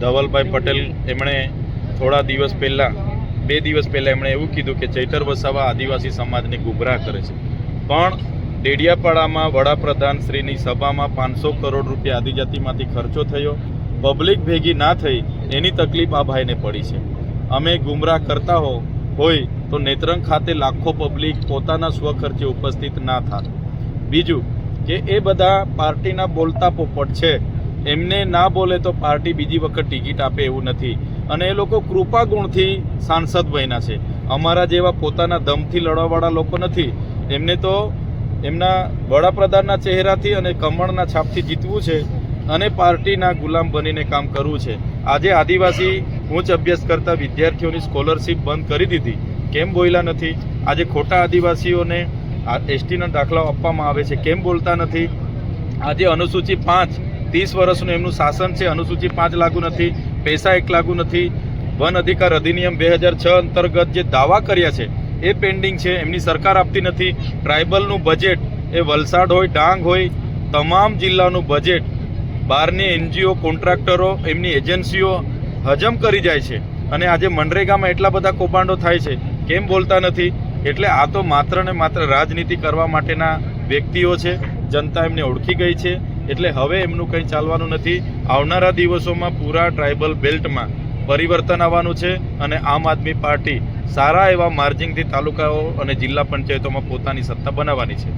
ધવલભાઈ પટેલ એમણે થોડા દિવસ પહેલાં 2 દિવસ પહેલાં એમણે એવું કીધું કે ચૈતર વસાવા આદિવાસી સમાજને ગુમરાહ કરે છે, પણ ડેડિયાપાડામાં વડાપ્રધાન શ્રીની સભામાં 500 કરોડ રૂપિયા આદિજાતિમાંથી ખર્ચો થયો, પબ્લિક ભેગી ના થઈ એની તકલીફ આ ભાઈને પડી છે. અમે ગુમરાહ કરતા હોય તો નેત્રંગ ખાતે લાખો પબ્લિક પોતાના સ્વખર્ચે ઉપસ્થિત ના થાત. બીજું કે એ બધા પાર્ટીના બોલતા પોપટ છે, એમને ના બોલે તો પાર્ટી બીજી વખત ટિકિટ આપે એવું નથી, અને એ લોકો કૃપા ગુણથી સાંસદ બન્યા છે. અમારા જેવા પોતાના દમથી લડવાવાળા લોકો નથી. એમને તો એમના વડાપ્રધાનના ચહેરાથી અને કમળના છાપથી જીતવું છે અને પાર્ટીના ગુલામ બનીને કામ કરવું છે. આજે આદિવાસી ઉચ્ચ અભ્યાસ કરતા વિદ્યાર્થીઓની સ્કોલરશીપ બંધ કરી દીધી, કેમ બોલ્યા નથી? આજે ખોટા આદિવાસીઓને એસટીના દાખલાઓ આપવામાં આવે છે, કેમ બોલતા નથી? આજે અનુસૂચિ 5 30 વર્ષનું એમનું શાસન છે, અનુસૂચિ 5 લાગુ નથી, પૈસા 1 લાગુ નથી. વન અધિકાર અધિનિયમ 2006 અંતર્ગત જે દાવા કર્યા છે એ પેન્ડિંગ છે, એમની સરકાર આપતી નથી. ટ્રાઇબલનું બજેટ એ વલસાડ હોય, ડાંગ હોય, તમામ જિલ્લાનું બજેટ બહારની NGO કોન્ટ્રાક્ટરો એમની એજન્સીઓ હજમ કરી જાય છે, અને આજે મનરેગામાં એટલા બધા કૌભાંડો થાય છે, કેમ બોલતા નથી? એટલે આ તો માત્ર ને માત્ર રાજનીતિ કરવા માટેના વ્યક્તિઓ છે. જનતા એમને ઓળખી ગઈ છે, એટલે હવે એમનું કંઈ ચાલવાનું નથી. આવનારા દિવસોમાં પૂરા ટ્રાઇબલ બેલ્ટમાં પરિવર્તન આવવાનું છે, અને આમ આદમી પાર્ટી સારા એવા માર્જિનથી તાલુકાઓ અને જિલ્લા પંચાયતોમાં પોતાની સત્તા બનાવવાની છે.